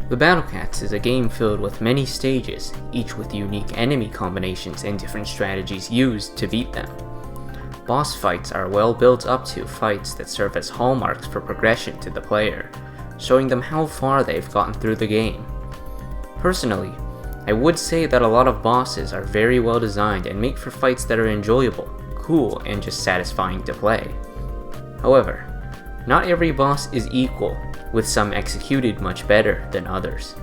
The Battle Cats is a game filled with many stages, each with unique enemy combinations and different strategies used to beat them. Boss fights are well built up to fights that serve as hallmarks for progression to the player, showing them how far they've gotten through the game. Personally, I would say that a lot of bosses are very well designed and make for fights that are enjoyable, cool, and just satisfying to play. However, not every boss is equal, with some executed much better than others.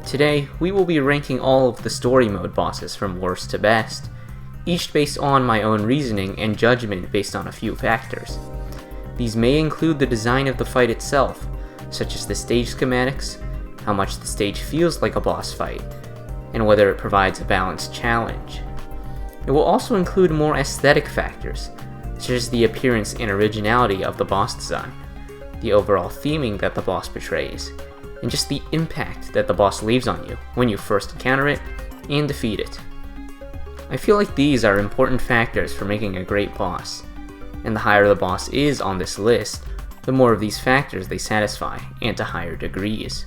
Today, we will be ranking all of the story mode bosses from worst to best, each based on my own reasoning and judgment based on a few factors. These may include the design of the fight itself, such as the stage schematics, how much the stage feels like a boss fight, and whether it provides a balanced challenge. It will also include more aesthetic factors, such as the appearance and originality of the boss design, the overall theming that the boss portrays, and just the impact that the boss leaves on you when you first encounter it and defeat it. I feel like these are important factors for making a great boss, and the higher the boss is on this list, the more of these factors they satisfy, and to higher degrees.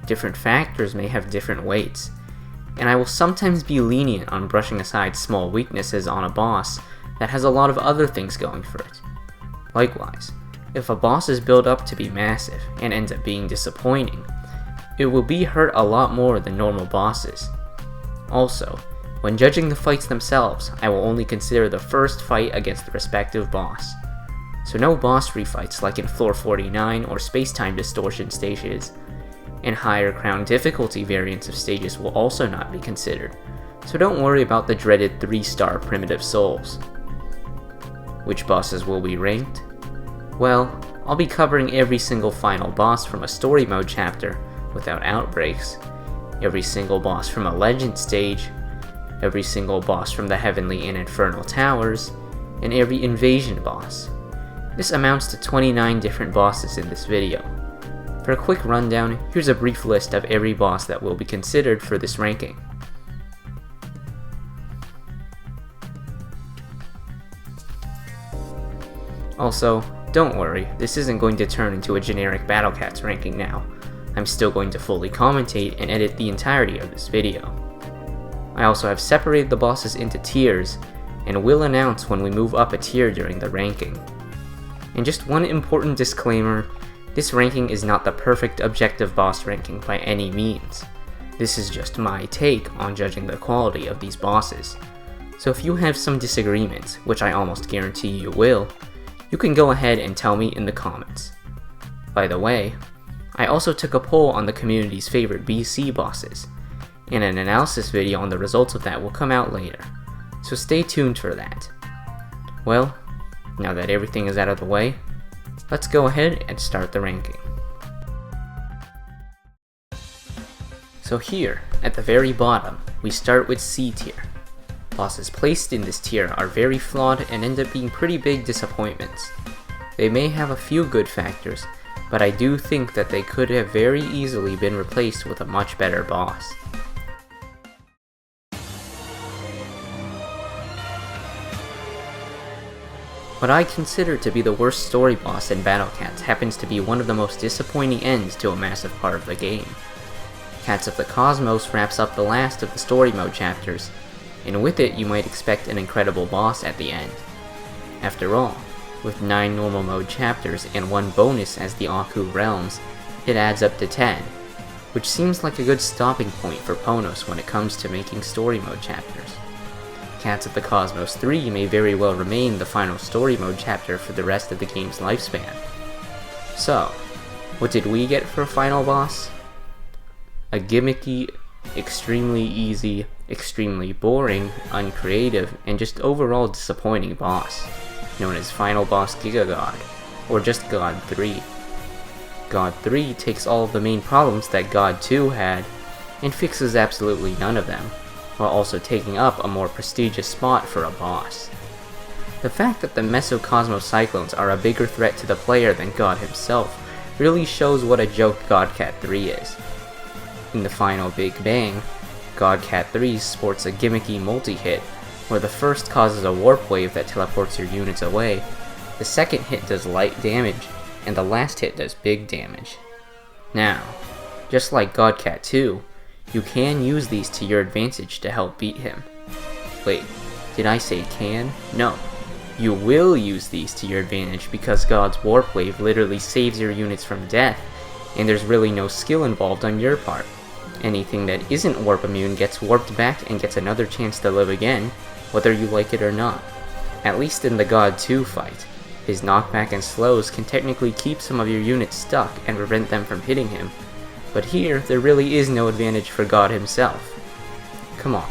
Different factors may have different weights, and I will sometimes be lenient on brushing aside small weaknesses on a boss that has a lot of other things going for it. Likewise, if a boss is built up to be massive and ends up being disappointing, it will be hurt a lot more than normal bosses. Also, when judging the fights themselves, I will only consider the first fight against the respective boss. So no boss refights like in Floor 49 or Space-Time Distortion stages, and higher crown difficulty variants of stages will also not be considered, so don't worry about the dreaded 3-star primitive souls. Which bosses will be ranked? Well, I'll be covering every single final boss from a story mode chapter without outbreaks, every single boss from a legend stage, every single boss from the Heavenly and Infernal Towers, and every invasion boss. This amounts to 29 different bosses in this video. For a quick rundown, here's a brief list of every boss that will be considered for this ranking. Also, don't worry, this isn't going to turn into a generic Battle Cats ranking now. I'm still going to fully commentate and edit the entirety of this video. I also have separated the bosses into tiers, and will announce when we move up a tier during the ranking. And just one important disclaimer, this ranking is not the perfect objective boss ranking by any means. This is just my take on judging the quality of these bosses. So if you have some disagreements, which I almost guarantee you will, you can go ahead and tell me in the comments. By the way, I also took a poll on the community's favorite BC bosses, and an analysis video on the results of that will come out later, so stay tuned for that. Well, now that everything is out of the way, let's go ahead and start the ranking. So here, at the very bottom, we start with C tier. Bosses placed in this tier are very flawed and end up being pretty big disappointments. They may have a few good factors, but I do think that they could have very easily been replaced with a much better boss. What I consider to be the worst story boss in Battle Cats happens to be one of the most disappointing ends to a massive part of the game. Cats of the Cosmos wraps up the last of the story mode chapters, and with it you might expect an incredible boss at the end. After all, with 9 normal mode chapters and 1 bonus as the Aku Realms, it adds up to 10, which seems like a good stopping point for Ponos when it comes to making story mode chapters. Cats of the Cosmos 3 may very well remain the final story mode chapter for the rest of the game's lifespan. So, what did we get for a final boss? A gimmicky, extremely easy, extremely boring, uncreative, and just overall disappointing boss, known as Final Boss Giga-God, or just God 3. God 3 takes all of the main problems that God 2 had, and fixes absolutely none of them, while also taking up a more prestigious spot for a boss. The fact that the Mesocosmos Cyclones are a bigger threat to the player than God himself really shows what a joke God Cat 3 is. In the final Big Bang, God Cat 3 sports a gimmicky multi-hit, where the first causes a warp wave that teleports your units away, the second hit does light damage, and the last hit does big damage. Now, Just like Godcat 2, you can use these to your advantage to help beat him. Wait, did I say can? No. You will use these to your advantage because God's Warp Wave literally saves your units from death, and there's really no skill involved on your part. Anything that isn't warp immune gets warped back and gets another chance to live again, whether you like it or not. At least in the God 2 fight. His knockback and slows can technically keep some of your units stuck and prevent them from hitting him, but here there really is no advantage for God himself. Come on,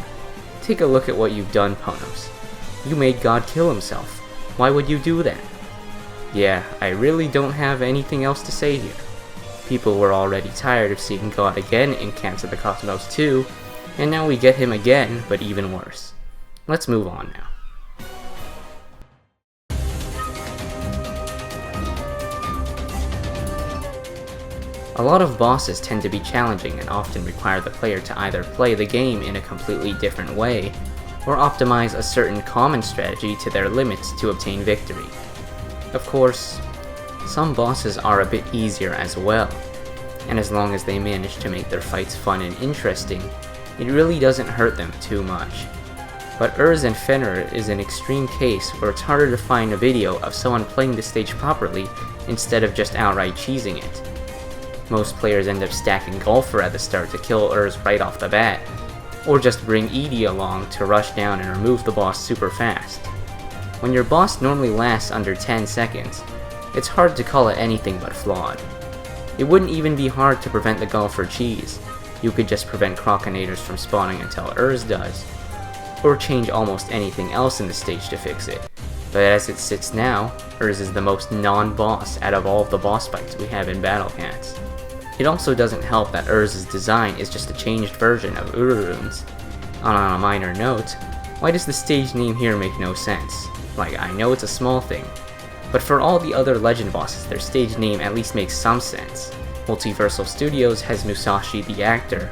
take a look at what you've done, Ponos. You made God kill himself. Why would you do that? Yeah, I really don't have anything else to say here. People were already tired of seeing God again in Cats of the Cosmos 2, and now we get him again, but even worse. Let's move on now. A lot of bosses tend to be challenging and often require the player to either play the game in a completely different way, or optimize a certain common strategy to their limits to obtain victory. Of course, some bosses are a bit easier as well, and as long as they manage to make their fights fun and interesting, it really doesn't hurt them too much. But Urs Fenrir is an extreme case where it's harder to find a video of someone playing the stage properly instead of just outright cheesing it. Most players end up stacking Golfer at the start to kill Urs right off the bat, or just bring Edie along to rush down and remove the boss super fast. When your boss normally lasts under 10 seconds, it's hard to call it anything but flawed. It wouldn't even be hard to prevent the Golfer cheese. You could just prevent Croconators from spawning until Urs does, or change almost anything else in the stage to fix it. But as it sits now, Urs is the most non-boss out of all of the boss fights we have in Battle Cats. It also doesn't help that Urs's design is just a changed version of Ururun's. On a minor note, why does the stage name here make no sense? Like, I know it's a small thing, but for all the other legend bosses, their stage name at least makes some sense. Multiversal Studios has Musashi the actor,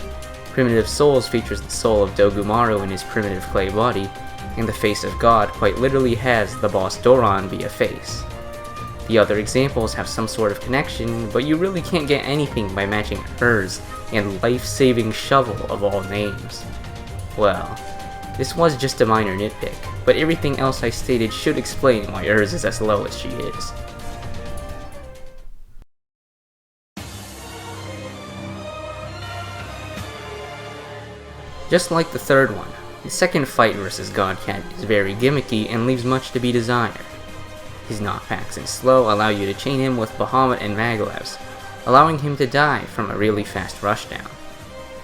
Primitive Souls features the soul of Dogumaru in his primitive clay body, and the Face of God quite literally has the boss Doron be a face. The other examples have some sort of connection, but you really can't get anything by matching Urs and Life-Saving Shovel of all names. Well, this was just a minor nitpick, but everything else I stated should explain why Urs is as low as she is. Just like the third one, the second fight versus Godcat is very gimmicky and leaves much to be desired. His knockbacks and slow allow you to chain him with Bahamut and Maglevs, allowing him to die from a really fast rushdown.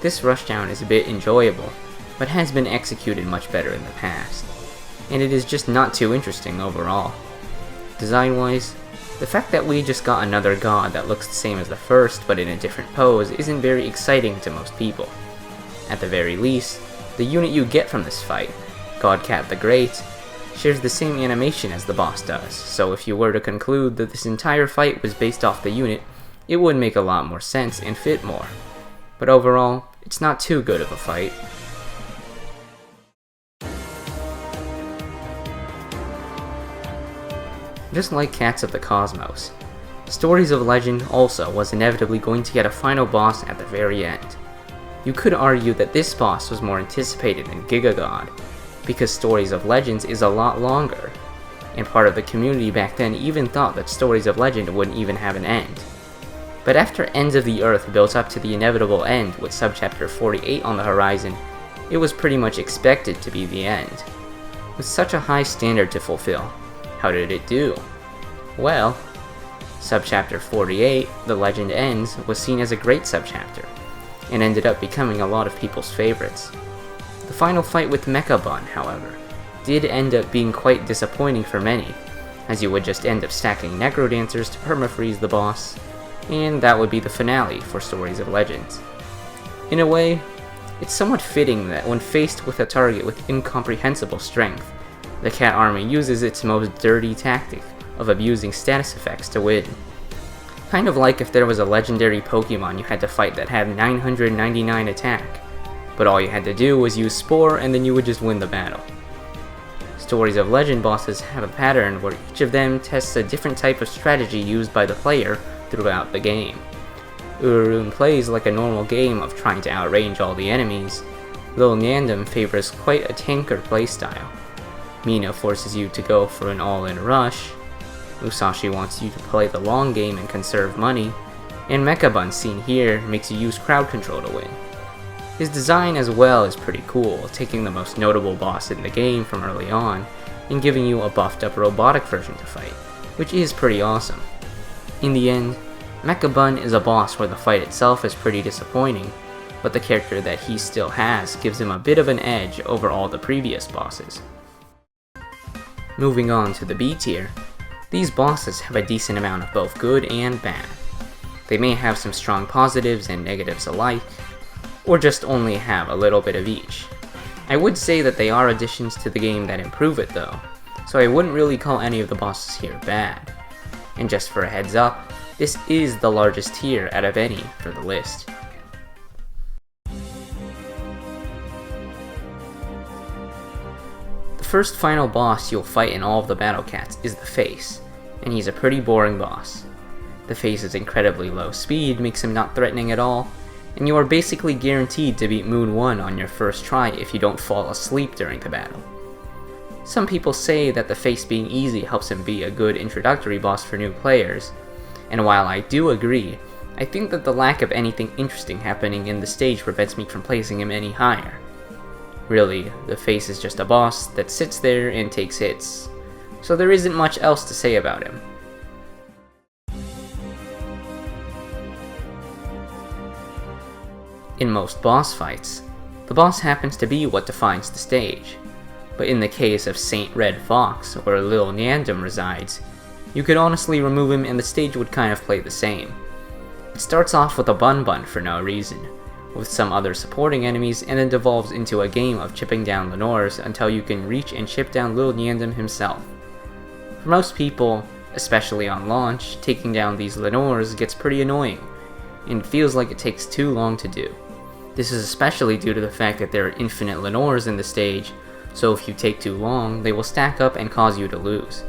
This rushdown is a bit enjoyable, but has been executed much better in the past, and it is just not too interesting overall. Design-wise, the fact that we just got another god that looks the same as the first but in a different pose isn't very exciting to most people. At the very least, the unit you get from this fight, Godcat the Great, shares the same animation as the boss does, so if you were to conclude that this entire fight was based off the unit, it would make a lot more sense and fit more. But overall, it's not too good of a fight. Just like Cats of the Cosmos, Stories of Legend also was inevitably going to get a final boss at the very end. You could argue that this boss was more anticipated than Giga-God, because Stories of Legends is a lot longer, and part of the community back then even thought that Stories of Legend wouldn't even have an end. But after Ends of the Earth built up to the inevitable end with subchapter 48 on the horizon, it was pretty much expected to be the end. With such a high standard to fulfill, how did it do? Well, subchapter 48, The Legend Ends, was seen as a great subchapter, and ended up becoming a lot of people's favorites. The final fight with Mecha-Bun, however, did end up being quite disappointing for many, as you would just end up stacking Necrodancers to permafreeze the boss, and that would be the finale for Stories of Legends. In a way, it's somewhat fitting that when faced with a target with incomprehensible strength, the Cat army uses its most dirty tactic of abusing status effects to win. Kind of like if there was a legendary Pokemon you had to fight that had 999 attack, but all you had to do was use Spore and then you would just win the battle. Stories of Legend bosses have a pattern where each of them tests a different type of strategy used by the player throughout the game. Ururun plays like a normal game of trying to outrange all the enemies. Lil Nyandam favors quite a tanker playstyle. Mina forces you to go for an all-in rush. Musashi wants you to play the long game and conserve money. And Mecha-Bun seen here makes you use crowd control to win. His design as well is pretty cool, taking the most notable boss in the game from early on and giving you a buffed up robotic version to fight, which is pretty awesome. In the end, Mecha-Bun is a boss where the fight itself is pretty disappointing, but the character that he still has gives him a bit of an edge over all the previous bosses. Moving on to the B tier, these bosses have a decent amount of both good and bad. They may have some strong positives and negatives alike, or just only have a little bit of each. I would say that they are additions to the game that improve it though, so I wouldn't really call any of the bosses here bad. And just for a heads up, this is the largest tier out of any for the list. The first final boss you'll fight in all of the Battle Cats is the Face, and he's a pretty boring boss. The Face's incredibly low speed makes him not threatening at all, and you are basically guaranteed to beat Moon 1 on your first try if you don't fall asleep during the battle. Some people say that the Face being easy helps him be a good introductory boss for new players, and while I do agree, I think that the lack of anything interesting happening in the stage prevents me from placing him any higher. Really, the Face is just a boss that sits there and takes hits, so there isn't much else to say about him. In most boss fights, the boss happens to be what defines the stage, but in the case of Saint Red Fox, where Lil Nyandam resides, you could honestly remove him and the stage would kind of play the same. It starts off with a Bun Bun for no reason, with some other supporting enemies, and then devolves into a game of chipping down Lenores until you can reach and chip down Lil Nyandam himself. For most people, especially on launch, taking down these Lenores gets pretty annoying, and feels like it takes too long to do. This is especially due to the fact that there are infinite Lenores in the stage, so if you take too long, they will stack up and cause you to lose.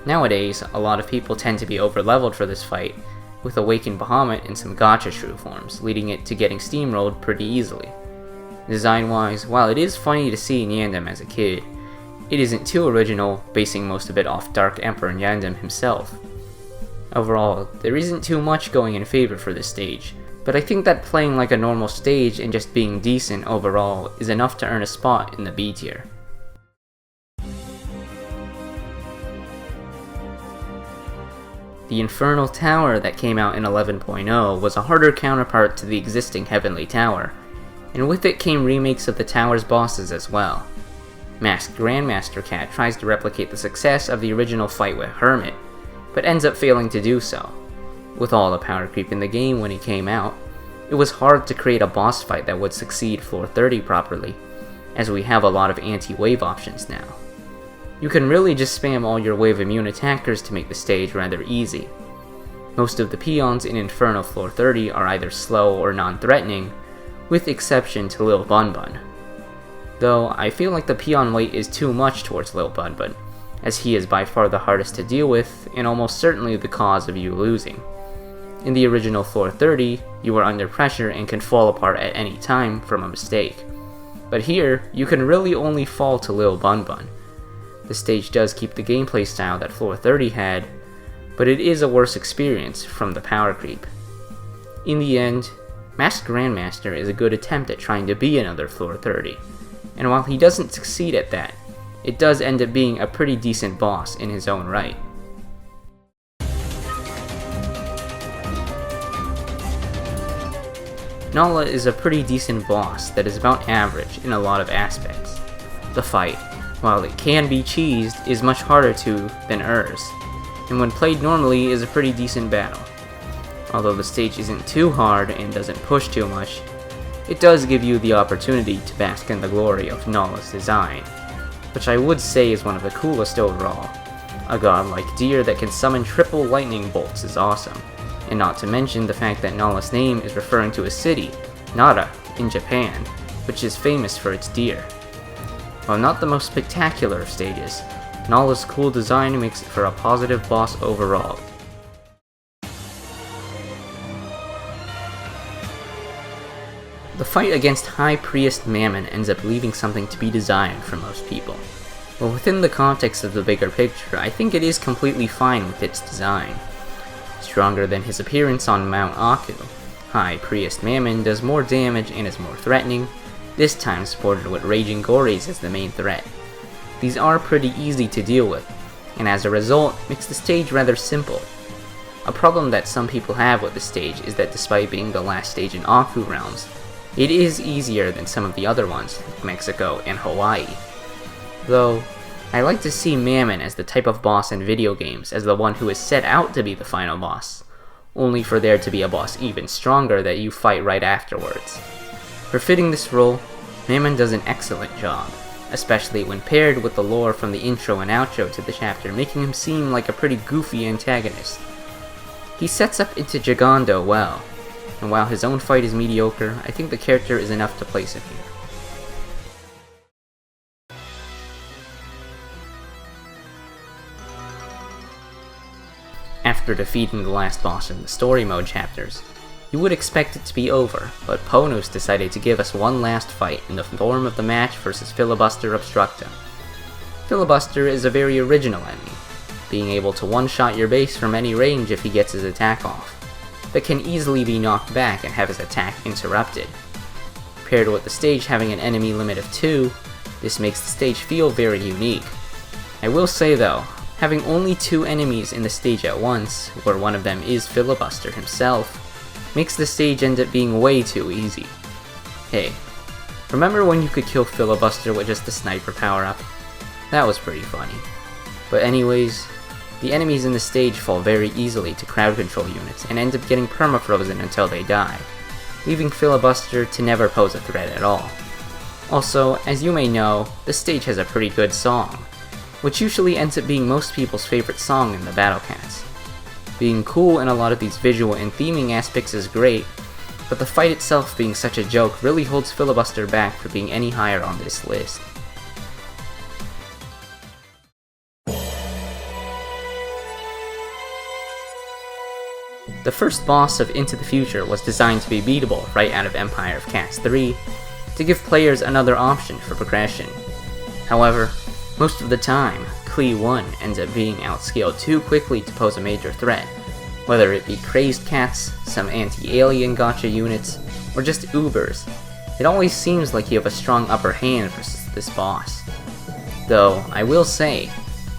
Nowadays, a lot of people tend to be overleveled for this fight, with Awakened Bahamut and some Gacha Shrew forms, leading it to getting steamrolled pretty easily. Design-wise, while it is funny to see Nyandam as a kid, it isn't too original, basing most of it off Dark Emperor Nyandam himself. Overall, there isn't too much going in favor for this stage, but I think that playing like a normal stage and just being decent overall is enough to earn a spot in the B tier. The Infernal Tower that came out in 11.0 was a harder counterpart to the existing Heavenly Tower, and with it came remakes of the tower's bosses as well. Masked Grandmaster Cat tries to replicate the success of the original fight with Hermit, but ends up failing to do so. With all the power creep in the game when he came out, it was hard to create a boss fight that would succeed floor 30 properly, as we have a lot of anti-wave options now. You can really just spam all your wave immune attackers to make the stage rather easy. Most of the peons in Inferno floor 30 are either slow or non-threatening, with exception to Lil Bun Bun. Though I feel like the peon weight is too much towards Lil Bun Bun, as he is by far the hardest to deal with and almost certainly the cause of you losing. In the original floor 30, you are under pressure and can fall apart at any time from a mistake. But here, you can really only fall to Lil Bun Bun. The stage does keep the gameplay style that floor 30 had, but it is a worse experience from the power creep. In the end, Masked Grandmaster is a good attempt at trying to be another floor 30, and while he doesn't succeed at that, it does end up being a pretty decent boss in his own right. Naala is a pretty decent boss that is about average in a lot of aspects. The fight, while it can be cheesed, is much harder to than Urs, and when played normally is a pretty decent battle. Although the stage isn't too hard and doesn't push too much, it does give you the opportunity to bask in the glory of Naala's design, which I would say is one of the coolest overall. A godlike deer that can summon triple lightning bolts is awesome, and not to mention the fact that Naala's name is referring to a city, Naala, in Japan, which is famous for its deer. While not the most spectacular of stages, Naala's cool design makes it for a positive boss overall. The fight against High Priest Mamon ends up leaving something to be desired for most people. But within the context of the bigger picture, I think it is completely fine with its design. Stronger than his appearance on Mount Aku, High Priest Mamon does more damage and is more threatening, this time supported with Raging Gories as the main threat. These are pretty easy to deal with, and as a result, makes the stage rather simple. A problem that some people have with the stage is that despite being the last stage in Aku realms, it is easier than some of the other ones, like Mexico and Hawaii. Though, I like to see Mamon as the type of boss in video games as the one who is set out to be the final boss, only for there to be a boss even stronger that you fight right afterwards. For fitting this role, Mamon does an excellent job, especially when paired with the lore from the intro and outro to the chapter, making him seem like a pretty goofy antagonist. He sets up into Jagando well, and while his own fight is mediocre, I think the character is enough to place him here. After defeating the last boss in the story mode chapters, you would expect it to be over, but Ponus decided to give us one last fight in the form of the match versus Filibuster Obstructa. Filibuster is a very original enemy, being able to one-shot your base from any range if he gets his attack off, but can easily be knocked back and have his attack interrupted. Paired with the stage having an enemy limit of 2, this makes the stage feel very unique. I will say though, having only 2 enemies in the stage at once, where one of them is Filibuster himself, makes the stage end up being way too easy. Hey, remember when you could kill Filibuster with just the sniper power-up? That was pretty funny. But anyways, the enemies in the stage fall very easily to crowd control units and end up getting permafrozen until they die, leaving Filibuster to never pose a threat at all. Also, as you may know, the stage has a pretty good song, which usually ends up being most people's favorite song in the Battle Cats. Being cool in a lot of these visual and theming aspects is great, but the fight itself being such a joke really holds Filibuster back from being any higher on this list. The first boss of Into the Future was designed to be beatable right out of Empire of Cats 3, to give players another option for progression. However, most of the time, Cli-One ends up being outscaled too quickly to pose a major threat, whether it be crazed cats, some anti-alien gacha units, or just Ubers. It always seems like you have a strong upper hand versus this boss. Though, I will say,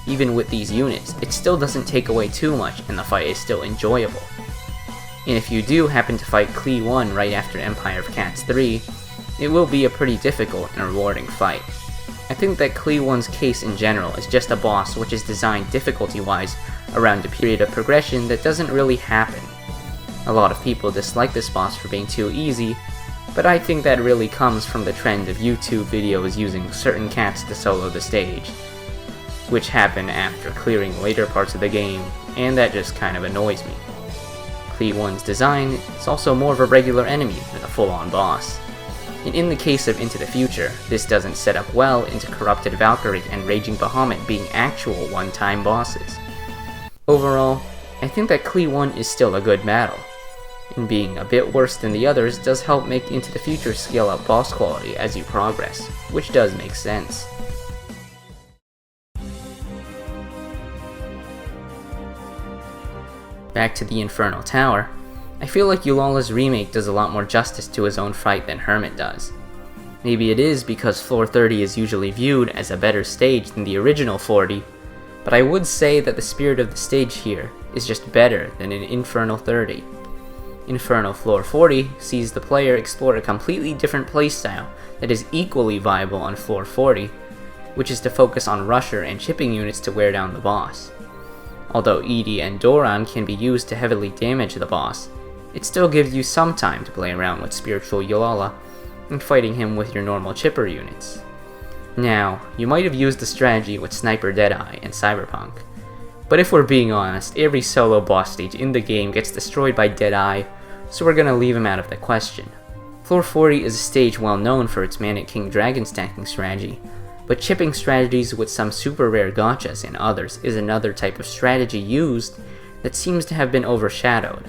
even with these units, it still doesn't take away too much and the fight is still enjoyable. And if you do happen to fight Cli-One right after Empire of Cats 3, it will be a pretty difficult and rewarding fight. I think that Cli-One's case in general is just a boss which is designed difficulty-wise around a period of progression that doesn't really happen. A lot of people dislike this boss for being too easy, but I think that really comes from the trend of YouTube videos using certain cats to solo the stage, which happen after clearing later parts of the game, and that just kind of annoys me. Cli-One's design is also more of a regular enemy than a full-on boss. And in the case of Into the Future, this doesn't set up well into Corrupted Valkyrie and Raging Bahamut being actual one-time bosses. Overall, I think that Cli-One is still a good battle, and being a bit worse than the others does help make Into the Future scale up boss quality as you progress, which does make sense. Back to the Infernal Tower, I feel like Yulala's remake does a lot more justice to his own fight than Hermit does. Maybe it is because floor 30 is usually viewed as a better stage than the original 40, but I would say that the spirit of the stage here is just better than in Infernal 30. Infernal Floor 40 sees the player explore a completely different playstyle that is equally viable on Floor 40, which is to focus on rusher and chipping units to wear down the boss. Although Edie and Doron can be used to heavily damage the boss, it still gives you some time to play around with Spiritual Yulala and fighting him with your normal chipper units. Now, you might have used the strategy with Sniper Deadeye and Cyberpunk, but if we're being honest, every solo boss stage in the game gets destroyed by Deadeye, so we're gonna leave him out of the question. Floor 40 is a stage well known for its Manic King Dragon stacking strategy, but chipping strategies with some super rare gachas and others is another type of strategy used that seems to have been overshadowed.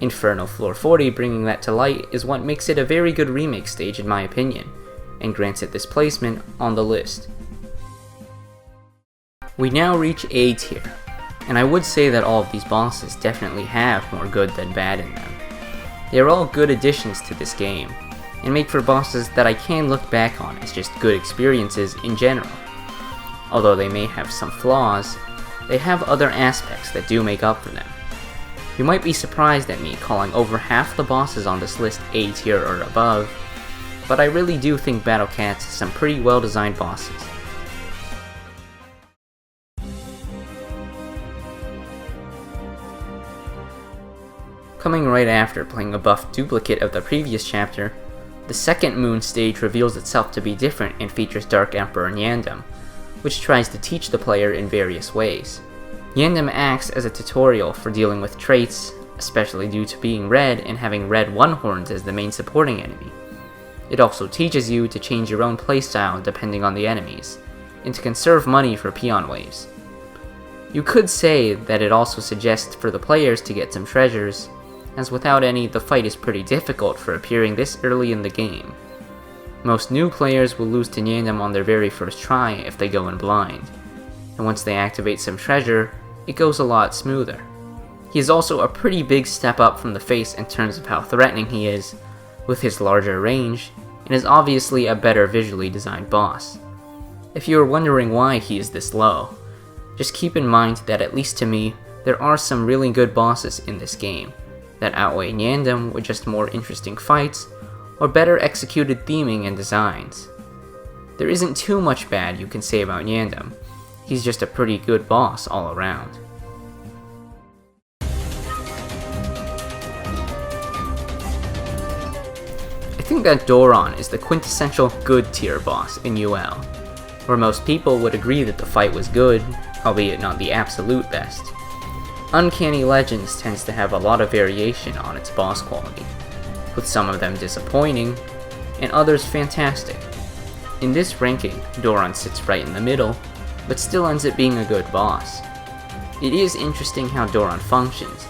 Inferno Floor 40 bringing that to light is what makes it a very good remake stage in my opinion, and grants it this placement on the list. We now reach A tier, and I would say that all of these bosses definitely have more good than bad in them. They are all good additions to this game, and make for bosses that I can look back on as just good experiences in general. Although they may have some flaws, they have other aspects that do make up for them. You might be surprised at me calling over half the bosses on this list A tier or above, but I really do think Battle Cats has some pretty well designed bosses. Coming right after playing a buffed duplicate of the previous chapter, the second Moon stage reveals itself to be different and features Dark Emperor Nyandam, which tries to teach the player in various ways. Nyandam acts as a tutorial for dealing with traits, especially due to being red and having red one-horns as the main supporting enemy. It also teaches you to change your own playstyle depending on the enemies, and to conserve money for peon waves. You could say that it also suggests for the players to get some treasures, as without any, the fight is pretty difficult for appearing this early in the game. Most new players will lose to Nyandam on their very first try if they go in blind, and once they activate some treasure, it goes a lot smoother. He is also a pretty big step up from the face in terms of how threatening he is, with his larger range, and is obviously a better visually designed boss. If you are wondering why he is this low, just keep in mind that at least to me, there are some really good bosses in this game, that outweigh Nyandam with just more interesting fights, or better executed theming and designs. There isn't too much bad you can say about Nyandam, he's just a pretty good boss all around. I think that Doron is the quintessential good tier boss in UL, where most people would agree that the fight was good, albeit not the absolute best. Uncanny Legends tends to have a lot of variation on its boss quality, with some of them disappointing, and others fantastic. In this ranking, Doron sits right in the middle, but still ends up being a good boss. It is interesting how Doron functions,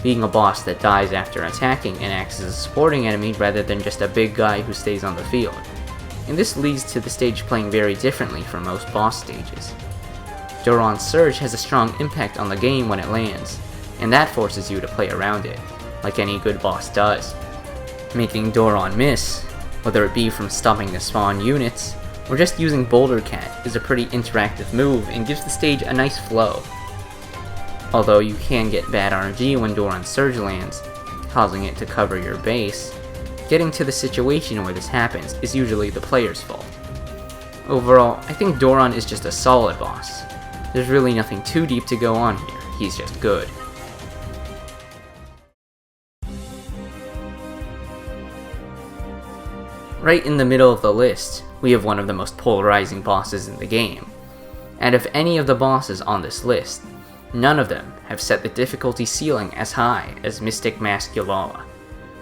being a boss that dies after attacking and acts as a supporting enemy rather than just a big guy who stays on the field, and this leads to the stage playing very differently from most boss stages. Doron's surge has a strong impact on the game when it lands, and that forces you to play around it, like any good boss does. Making Doron miss, whether it be from stopping the spawn units, or just using Boulder Cat, is a pretty interactive move and gives the stage a nice flow. Although you can get bad RNG when Doron's surge lands, causing it to cover your base, getting to the situation where this happens is usually the player's fault. Overall, I think Doron is just a solid boss. There's really nothing too deep to go on here, he's just good. Right in the middle of the list, we have one of the most polarizing bosses in the game. And of any of the bosses on this list, none of them have set the difficulty ceiling as high as Mystic Mask Yulala,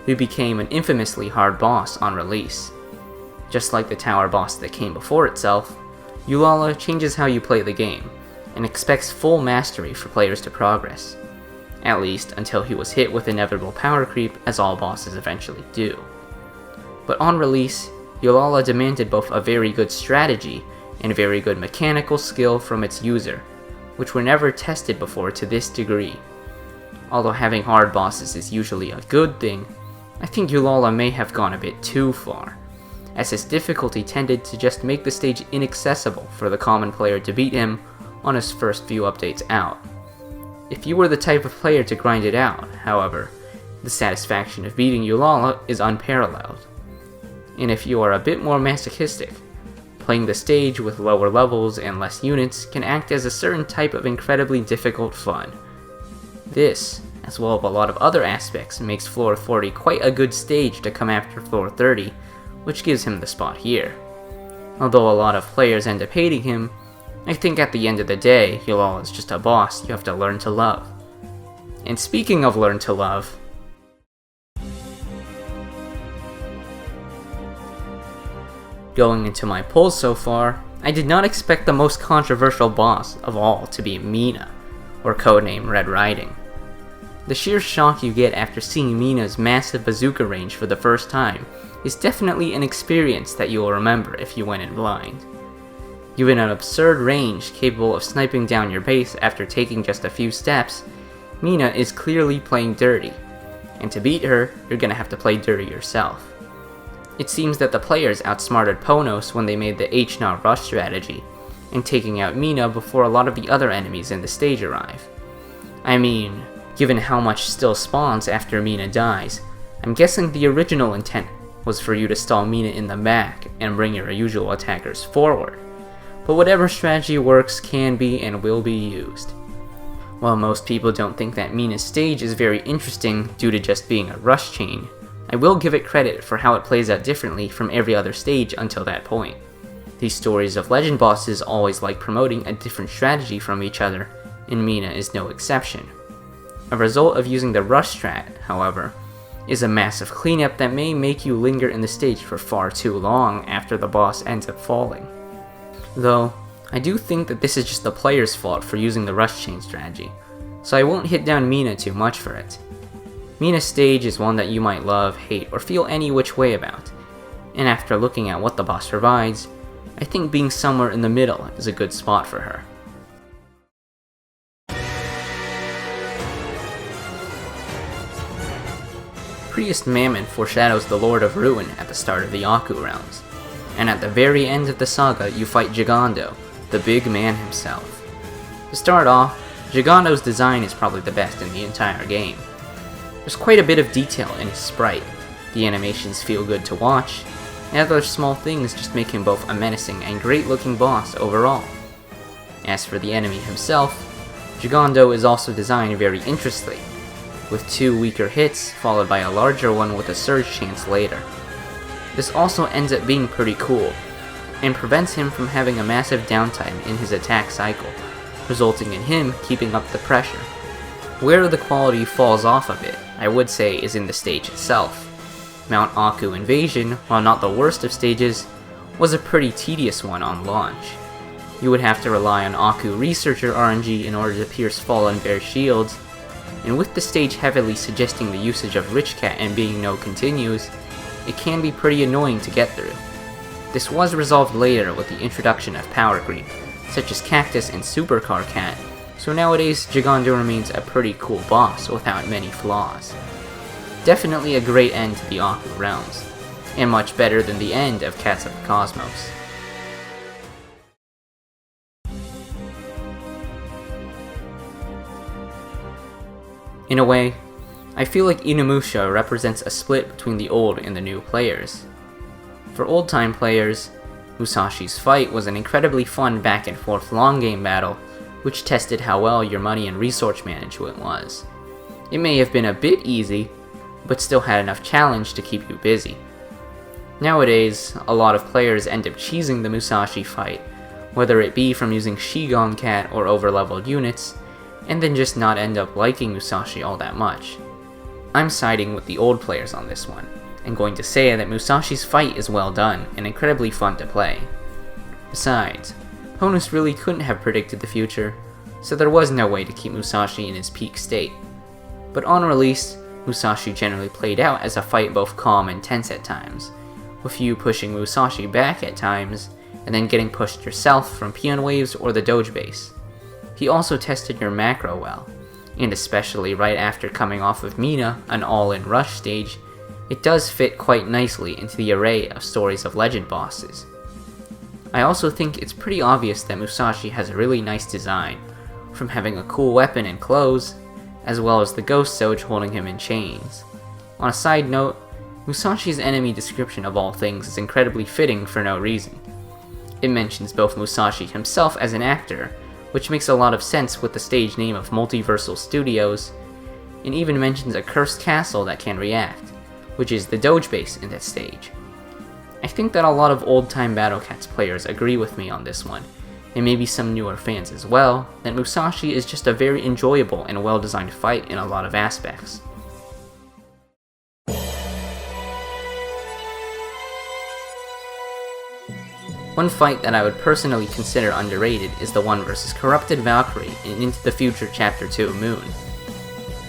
who became an infamously hard boss on release. Just like the tower boss that came before itself, Yulala changes how you play the game, and expects full mastery for players to progress, at least until he was hit with inevitable power creep as all bosses eventually do. But on release, Yulala demanded both a very good strategy and very good mechanical skill from its user, which were never tested before to this degree. Although having hard bosses is usually a good thing, I think Yulala may have gone a bit too far, as his difficulty tended to just make the stage inaccessible for the common player to beat him on his first few updates out. If you were the type of player to grind it out, however, the satisfaction of beating Yulala is unparalleled. And if you are a bit more masochistic, playing the stage with lower levels and less units can act as a certain type of incredibly difficult fun. This, as well as a lot of other aspects, makes floor 40 quite a good stage to come after floor 30, which gives him the spot here. Although a lot of players end up hating him, I think at the end of the day, Yulala is just a boss you have to learn to love. And speaking of learn to love, going into my polls so far, I did not expect the most controversial boss of all to be Mina, or codename Red Riding. The sheer shock you get after seeing Mina's massive bazooka range for the first time is definitely an experience that you will remember if you went in blind. Given an absurd range capable of sniping down your base after taking just a few steps, Mina is clearly playing dirty, and to beat her, you're gonna have to play dirty yourself. It seems that the players outsmarted Ponos when they made the H-Naw rush strategy, and taking out Mina before a lot of the other enemies in the stage arrive. I mean, given how much still spawns after Mina dies, I'm guessing the original intent was for you to stall Mina in the back and bring your usual attackers forward. But whatever strategy works can be and will be used. While most people don't think that Mina's stage is very interesting due to just being a rush chain, I will give it credit for how it plays out differently from every other stage until that point. These stories of legend bosses always like promoting a different strategy from each other, and Mina is no exception. A result of using the rush strat, however, is a massive cleanup that may make you linger in the stage for far too long after the boss ends up falling. Though, I do think that this is just the player's fault for using the rush chain strategy, so I won't hit down Mina too much for it. Mina's stage is one that you might love, hate, or feel any which way about, and after looking at what the boss provides, I think being somewhere in the middle is a good spot for her. Priest Mamon foreshadows the Lord of Ruin at the start of the Aku realms, and at the very end of the saga you fight Jagando, the big man himself. To start off, Jagando's design is probably the best in the entire game. There's quite a bit of detail in his sprite, the animations feel good to watch, and other small things just make him both a menacing and great looking boss overall. As for the enemy himself, Jagando is also designed very interestingly, with 2 weaker hits followed by a larger one with a surge chance later. This also ends up being pretty cool, and prevents him from having a massive downtime in his attack cycle, resulting in him keeping up the pressure. Where the quality falls off a bit, I would say, is in the stage itself. Mount Aku Invasion, while not the worst of stages, was a pretty tedious one on launch. You would have to rely on Aku Researcher RNG in order to pierce Fallen Bear shields, and with the stage heavily suggesting the usage of Rich Cat and being no continues, it can be pretty annoying to get through. This was resolved later with the introduction of power creep, such as Cactus and Supercar Cat, so nowadays Jagando remains a pretty cool boss without many flaws. Definitely a great end to the Aku realms, and much better than the end of Cats of the Cosmos. In a way, I feel like Inumusha represents a split between the old and the new players. For old-time players, Musashi's fight was an incredibly fun back and forth long game battle, which tested how well your money and resource management was. It may have been a bit easy, but still had enough challenge to keep you busy. Nowadays, a lot of players end up cheesing the Musashi fight, whether it be from using Shigon Cat or over-leveled units, and then just not end up liking Musashi all that much. I'm siding with the old players on this one, and going to say that Musashi's fight is well done and incredibly fun to play. Besides, Honus really couldn't have predicted the future, so there was no way to keep Musashi in his peak state. But on release, Musashi generally played out as a fight both calm and tense at times, with you pushing Musashi back at times, and then getting pushed yourself from peon waves or the doge base. He also tested your macro well, and especially right after coming off of Mina, an all-in rush stage, it does fit quite nicely into the array of stories of legend bosses. I also think it's pretty obvious that Musashi has a really nice design, from having a cool weapon and clothes, as well as the ghost Soge holding him in chains. On a side note, Musashi's enemy description of all things is incredibly fitting for no reason. It mentions both Musashi himself as an actor, which makes a lot of sense with the stage name of Multiversal Studios, and even mentions a cursed castle that can react, which is the Doge base in that stage. I think that a lot of old-time Battle Cats players agree with me on this one, and maybe some newer fans as well, that Musashi is just a very enjoyable and well-designed fight in a lot of aspects. One fight that I would personally consider underrated is the one versus Corrupted Valkyrie in Into the Future Chapter 2 Moon.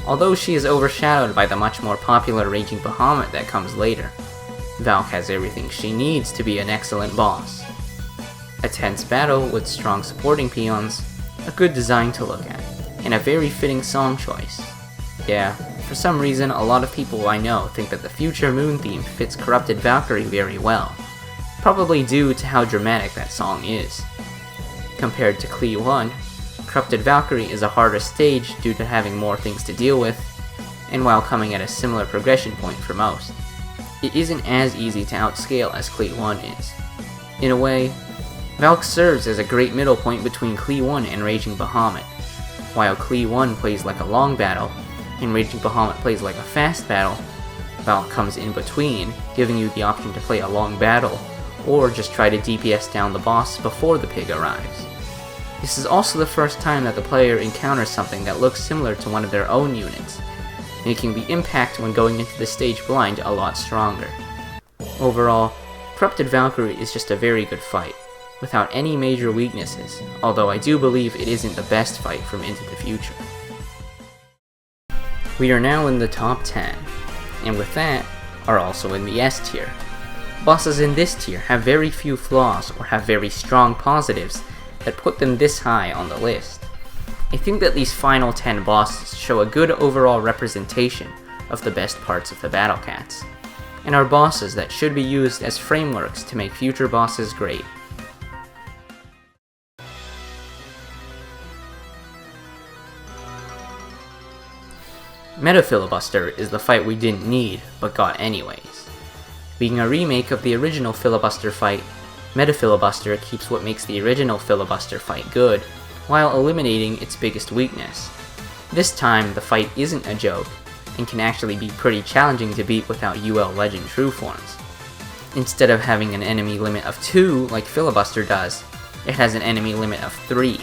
although she is overshadowed by the much more popular Raging Bahamut that comes later. Valk has everything she needs to be an excellent boss. A tense battle with strong supporting peons, a good design to look at, and a very fitting song choice. Yeah, for some reason a lot of people I know think that the future moon theme fits Corrupted Valkyrie very well, probably due to how dramatic that song is. Compared to Cli-One, Corrupted Valkyrie is a harder stage due to having more things to deal with, and while coming at a similar progression point for most, it isn't as easy to outscale as Cli-One is. In a way, Valk serves as a great middle point between Cli-One and Raging Bahamut. While Cli-One plays like a long battle, and Raging Bahamut plays like a fast battle, Valk comes in between, giving you the option to play a long battle, or just try to DPS down the boss before the pig arrives. This is also the first time that the player encounters something that looks similar to one of their own units, making the impact when going into the stage blind a lot stronger. Overall, Corrupted Valkyrie is just a very good fight, without any major weaknesses, although I do believe it isn't the best fight from Into the Future. We are now in the top 10, and with that, are also in the S tier. Bosses in this tier have very few flaws or have very strong positives that put them this high on the list. I think that these final 10 bosses show a good overall representation of the best parts of the Battle Cats, and are bosses that should be used as frameworks to make future bosses great. Metafilibuster is the fight we didn't need, but got anyways. Being a remake of the original Filibuster fight, Metafilibuster keeps what makes the original Filibuster fight good, while eliminating its biggest weakness. This time, the fight isn't a joke, and can actually be pretty challenging to beat without UL Legend True Forms. Instead of having an enemy limit of 2 like Filibuster does, it has an enemy limit of 3,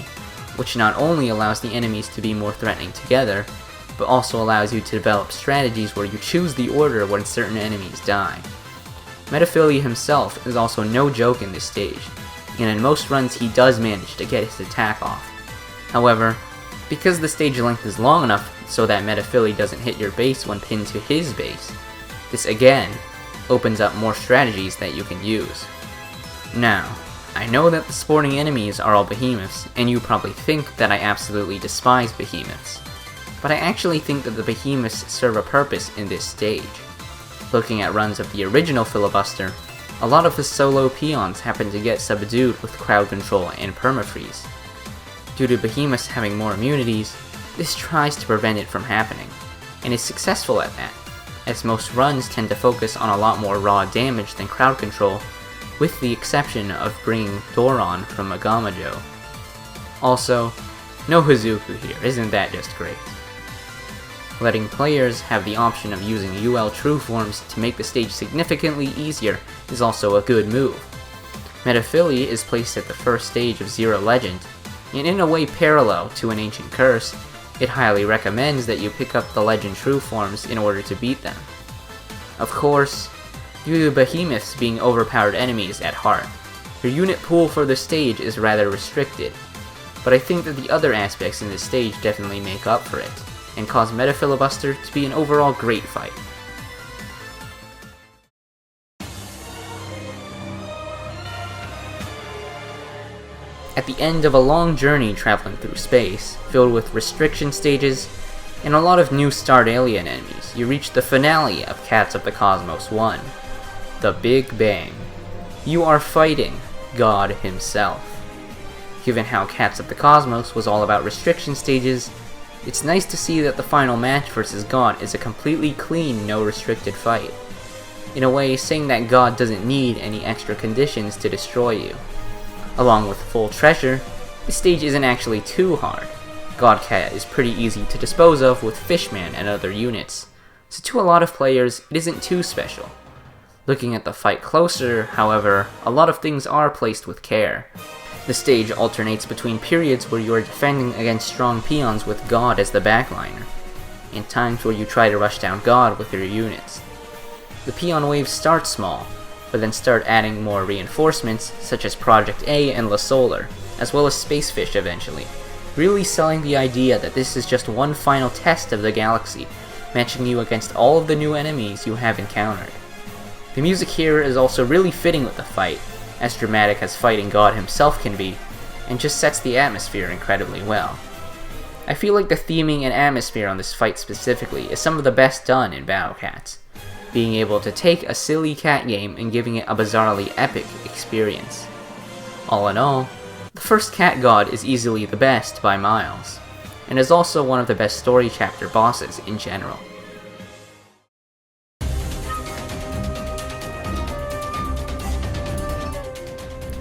which not only allows the enemies to be more threatening together, but also allows you to develop strategies where you choose the order when certain enemies die. Metafili himself is also no joke in this stage, and in most runs he does manage to get his attack off. However, because the stage length is long enough so that Metafili doesn't hit your base when pinned to his base, this again opens up more strategies that you can use. Now, I know that the sporting enemies are all behemoths, and you probably think that I absolutely despise behemoths, but I actually think that the behemoths serve a purpose in this stage. Looking at runs of the original Filibuster, a lot of the solo peons happen to get subdued with crowd control and permafreeze. Due to behemoths having more immunities, this tries to prevent it from happening, and is successful at that, as most runs tend to focus on a lot more raw damage than crowd control, with the exception of bringing Doron from Agamajo. Also, no Hazuku here, isn't that just great? Letting players have the option of using UL True Forms to make the stage significantly easier is also a good move. Metafili is placed at the first stage of Zero Legend, and in a way parallel to an Ancient Curse, it highly recommends that you pick up the Legend True Forms in order to beat them. Of course, due to behemoths being overpowered enemies at heart, your unit pool for the stage is rather restricted, but I think that the other aspects in this stage definitely make up for it, and cause Metafilibuster to be an overall great fight. At the end of a long journey traveling through space, filled with restriction stages, and a lot of new starred alien enemies, you reach the finale of Cats of the Cosmos 1, the Big Bang. You are fighting God himself. Given how Cats of the Cosmos was all about restriction stages, it's nice to see that the final match versus God is a completely clean, no restricted fight. In a way, saying that God doesn't need any extra conditions to destroy you. Along with full treasure, this stage isn't actually too hard. Godcat is pretty easy to dispose of with Fishman and other units, so to a lot of players, it isn't too special. Looking at the fight closer, however, a lot of things are placed with care. The stage alternates between periods where you are defending against strong peons with God as the backliner, and times where you try to rush down God with your units. The peon waves start small, but then start adding more reinforcements such as Project A and La Solar, as well as Spacefish eventually, really selling the idea that this is just one final test of the galaxy, matching you against all of the new enemies you have encountered. The music here is also really fitting with the fight, as dramatic as fighting God himself can be, and just sets the atmosphere incredibly well. I feel like the theming and atmosphere on this fight specifically is some of the best done in Battle Cats, being able to take a silly cat game and giving it a bizarrely epic experience. All in all, the first Cat God is easily the best by miles, and is also one of the best story chapter bosses in general.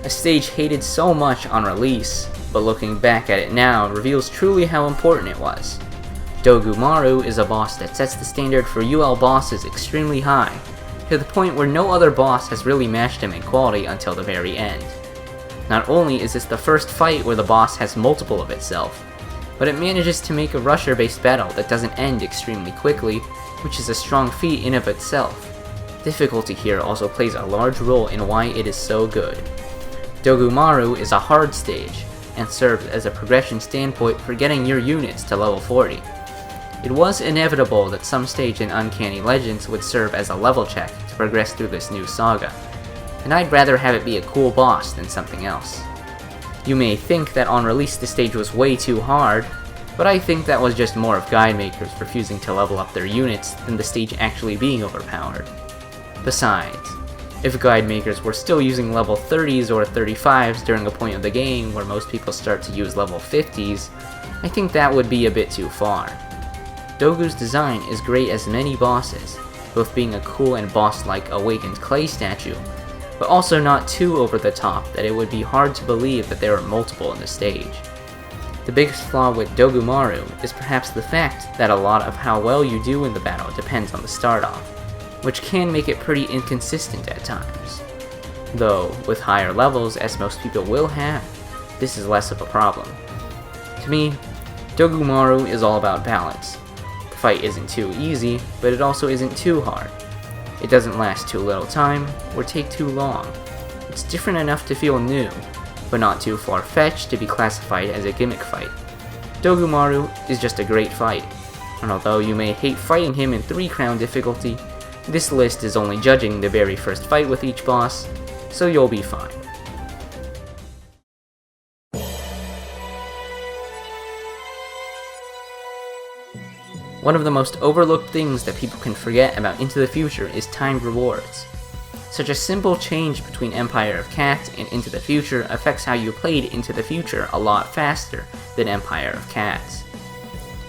A stage hated so much on release, but looking back at it now reveals truly how important it was. Dogumaru is a boss that sets the standard for UL bosses extremely high, to the point where no other boss has really matched him in quality until the very end. Not only is this the first fight where the boss has multiple of itself, but it manages to make a rusher-based battle that doesn't end extremely quickly, which is a strong feat in of itself. Difficulty here also plays a large role in why it is so good. Dogumaru is a hard stage, and serves as a progression standpoint for getting your units to level 40. It was inevitable that some stage in Uncanny Legends would serve as a level check to progress through this new saga, and I'd rather have it be a cool boss than something else. You may think that on release the stage was way too hard, but I think that was just more of guide makers refusing to level up their units than the stage actually being overpowered. Besides, if guide makers were still using level 30s or 35s during a point of the game where most people start to use level 50s, I think that would be a bit too far. Dogu's design is great as many bosses, both being a cool and boss-like awakened clay statue, but also not too over the top that it would be hard to believe that there are multiple in the stage. The biggest flaw with Dogumaru is perhaps the fact that a lot of how well you do in the battle depends on the start off, which can make it pretty inconsistent at times. Though, with higher levels, as most people will have, this is less of a problem. To me, Dogumaru is all about balance. The fight isn't too easy, but it also isn't too hard. It doesn't last too little time, or take too long. It's different enough to feel new, but not too far-fetched to be classified as a gimmick fight. Dogumaru is just a great fight, and although you may hate fighting him in 3-crown difficulty, this list is only judging the very first fight with each boss, so you'll be fine. One of the most overlooked things that people can forget about Into the Future is timed rewards. Such a simple change between Empire of Cat and Into the Future affects how you played Into the Future a lot faster than Empire of Cats.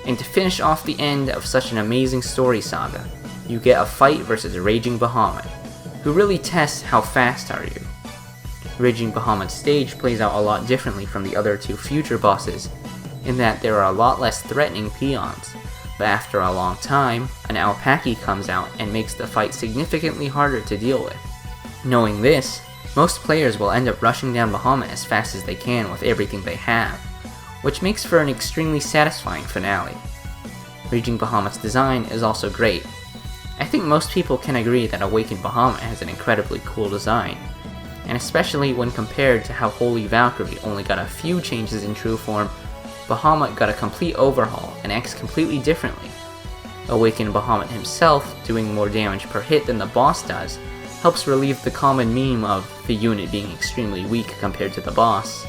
And to finish off the end of such an amazing story saga, you get a fight versus Raging Bahamut, who really tests how fast are you. Raging Bahamut's stage plays out a lot differently from the other two future bosses, in that there are a lot less threatening peons, but after a long time, an alpaca comes out and makes the fight significantly harder to deal with. Knowing this, most players will end up rushing down Bahamut as fast as they can with everything they have, which makes for an extremely satisfying finale. Raging Bahamut's design is also great. I think most people can agree that Awakened Bahamut has an incredibly cool design, and especially when compared to how Holy Valkyrie only got a few changes in true form, Bahamut got a complete overhaul and acts completely differently. Awakened Bahamut himself, doing more damage per hit than the boss does, helps relieve the common meme of the unit being extremely weak compared to the boss,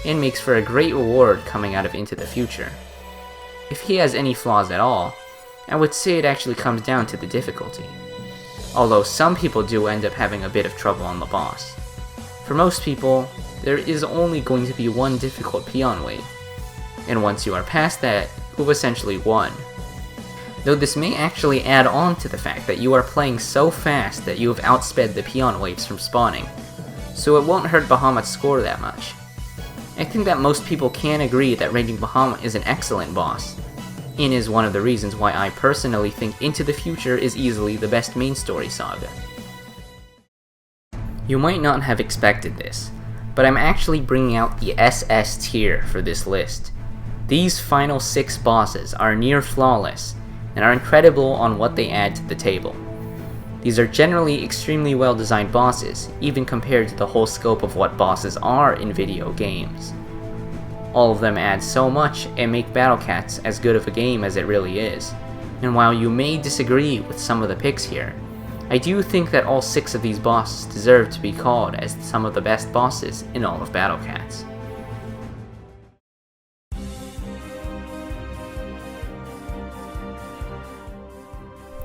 and makes for a great reward coming out of Into the Future. If he has any flaws at all, I would say it actually comes down to the difficulty, although some people do end up having a bit of trouble on the boss. For most people, there is only going to be one difficult peon wave, and once you are past that, you've essentially won. Though this may actually add on to the fact that you are playing so fast that you have outsped the peon waves from spawning, so it won't hurt Bahamut's score that much. I think that most people can agree that Raging Bahamut is an excellent boss, and is one of the reasons why I personally think Into the Future is easily the best main story saga. You might not have expected this, but I'm actually bringing out the SS tier for this list. These final 6 bosses are near flawless, and are incredible on what they add to the table. These are generally extremely well designed bosses, even compared to the whole scope of what bosses are in video games. All of them add so much and make Battle Cats as good of a game as it really is. And while you may disagree with some of the picks here, I do think that all 6 of these bosses deserve to be called as some of the best bosses in all of Battle Cats.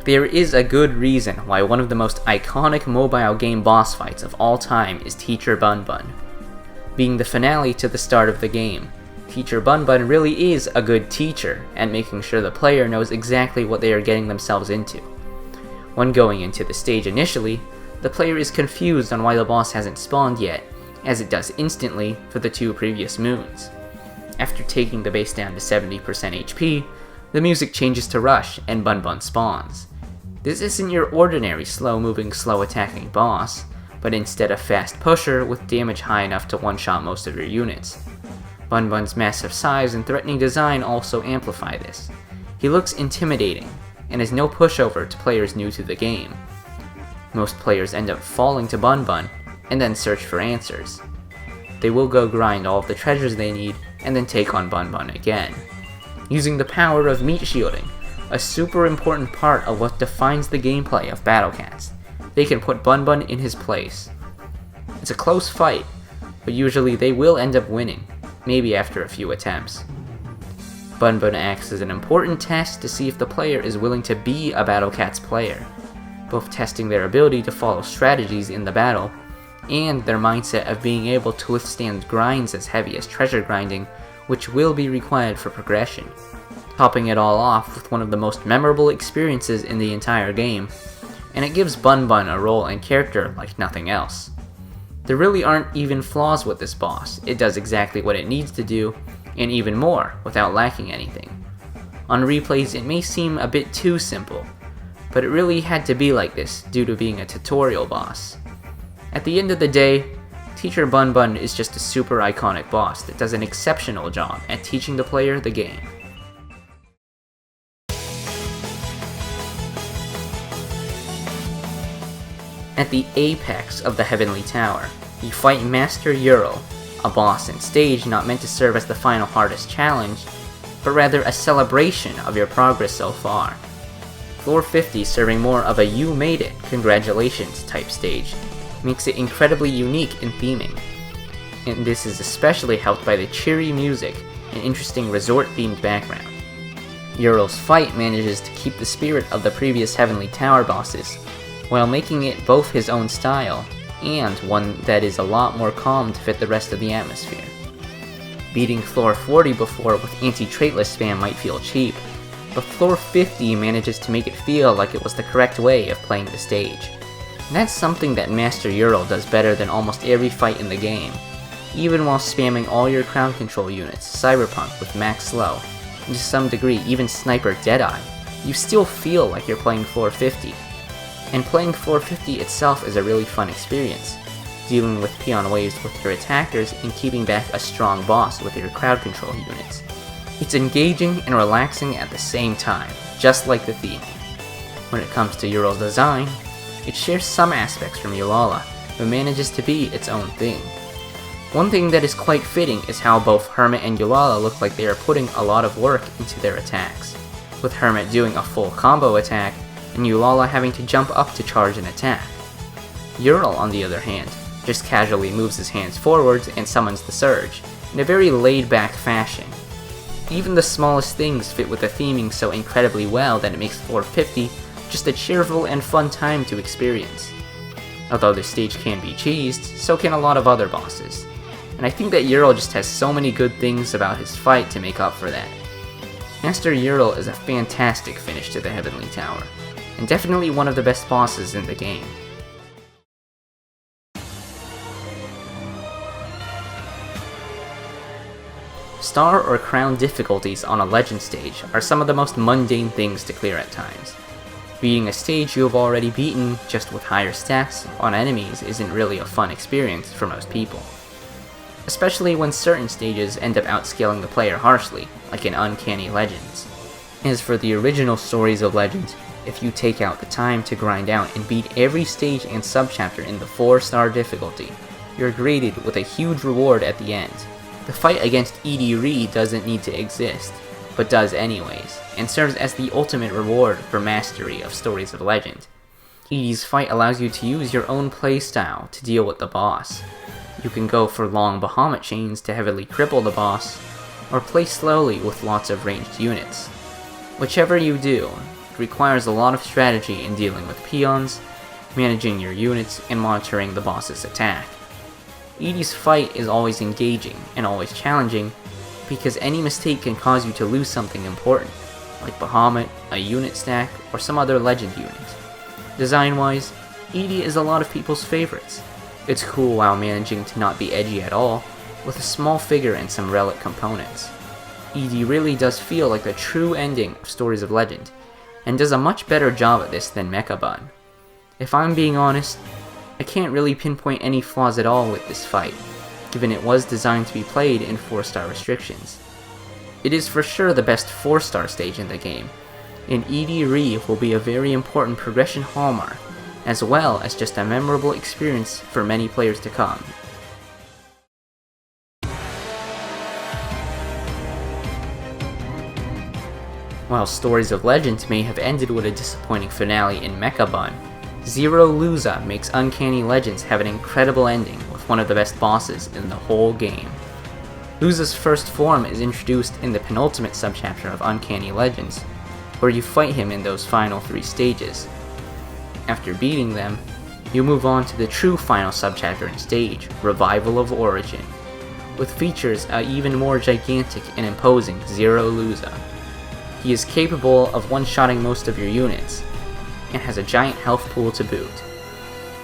There is a good reason why one of the most iconic mobile game boss fights of all time is Teacher Bun Bun. Being the finale to the start of the game, Teacher Bun Bun really is a good teacher at making sure the player knows exactly what they are getting themselves into. When going into the stage initially, the player is confused on why the boss hasn't spawned yet, as it does instantly for the 2 previous moons. After taking the base down to 70% HP, the music changes to Rush and Bun Bun spawns. This isn't your ordinary slow-moving, slow-attacking boss, but instead a fast pusher with damage high enough to one-shot most of your units. Bun Bun's massive size and threatening design also amplify this. He looks intimidating, and is no pushover to players new to the game. Most players end up falling to Bun Bun, and then search for answers. They will go grind all of the treasures they need, and then take on Bun Bun again. Using the power of meat shielding, a super important part of what defines the gameplay of Battle Cats. They can put Bun Bun in his place. It's a close fight, but usually they will end up winning, maybe after a few attempts. Bun Bun acts as an important test to see if the player is willing to be a Battle Cats player, both testing their ability to follow strategies in the battle, and their mindset of being able to withstand grinds as heavy as treasure grinding, which will be required for progression. Topping it all off with one of the most memorable experiences in the entire game, and it gives Bun Bun a role and character like nothing else. There really aren't even flaws with this boss. It does exactly what it needs to do, and even more, without lacking anything. On replays it may seem a bit too simple, but it really had to be like this due to being a tutorial boss. At the end of the day, Teacher Bun Bun is just a super iconic boss that does an exceptional job at teaching the player the game. At the apex of the Heavenly Tower, you fight Master Uril, a boss and stage not meant to serve as the final hardest challenge, but rather a celebration of your progress so far. Floor 50 serving more of a "you made it, congratulations" type stage, makes it incredibly unique in theming, and this is especially helped by the cheery music and interesting resort-themed background. Uril's fight manages to keep the spirit of the previous Heavenly Tower bosses, while making it both his own style, and one that is a lot more calm to fit the rest of the atmosphere. Beating floor 40 before with anti-traitless spam might feel cheap, but floor 50 manages to make it feel like it was the correct way of playing the stage. And that's something that Master Uril does better than almost every fight in the game. Even while spamming all your crowd control units, Cyberpunk with max slow, and to some degree even Sniper Deadeye, you still feel like you're playing floor 50. And playing floor 50 itself is a really fun experience, dealing with peon waves with your attackers and keeping back a strong boss with your crowd control units. It's engaging and relaxing at the same time, just like the theme. When it comes to Uril's design, it shares some aspects from Yulala, but manages to be its own thing. One thing that is quite fitting is how both Hermit and Yulala look like they are putting a lot of work into their attacks, with Hermit doing a full combo attack, and Yulala having to jump up to charge an attack. Uril, on the other hand, just casually moves his hands forwards and summons the Surge, in a very laid-back fashion. Even the smallest things fit with the theming so incredibly well that it makes floor 50 just a cheerful and fun time to experience. Although this stage can be cheesed, so can a lot of other bosses, and I think that Uril just has so many good things about his fight to make up for that. Master Uril is a fantastic finish to the Heavenly Tower, and definitely one of the best bosses in the game. Star or crown difficulties on a legend stage are some of the most mundane things to clear at times. Beating a stage you have already beaten just with higher stats on enemies isn't really a fun experience for most people, especially when certain stages end up outscaling the player harshly, like in Uncanny Legends. As for the original stories of Legends, if you take out the time to grind out and beat every stage and subchapter in the 4-star difficulty, you're greeted with a huge reward at the end, The fight against Ri doesn't need to exist, but does anyways, and serves as the ultimate reward for mastery of Stories of Legend. Edie's fight allows you to use your own playstyle to deal with the boss. You can go for long Bahamut chains to heavily cripple the boss, or play slowly with lots of ranged units. Whichever you do, it requires a lot of strategy in dealing with peons, managing your units, and monitoring the boss's attack. Edie's fight is always engaging and always challenging, because any mistake can cause you to lose something important, like Bahamut, a unit stack, or some other legend unit. Design-wise, Edie is a lot of people's favorites. It's cool while managing to not be edgy at all, with a small figure and some relic components. Edie really does feel like the true ending of Stories of Legend, and does a much better job at this than Mecha-Bun. If I'm being honest, I can't really pinpoint any flaws at all with this fight, given it was designed to be played in 4-star restrictions. It is for sure the best 4-star stage in the game, and Ri will be a very important progression hallmark, as well as just a memorable experience for many players to come. While Stories of Legend may have ended with a disappointing finale in Mecha-Bun, Zero Luza makes Uncanny Legends have an incredible ending with one of the best bosses in the whole game. Luza's first form is introduced in the penultimate subchapter of Uncanny Legends, where you fight him in those final 3 stages. After beating them, you move on to the true final subchapter and stage, Revival of Origin, with features even more gigantic and imposing Zero Luza. He is capable of one-shotting most of your units, and has a giant health pool to boot.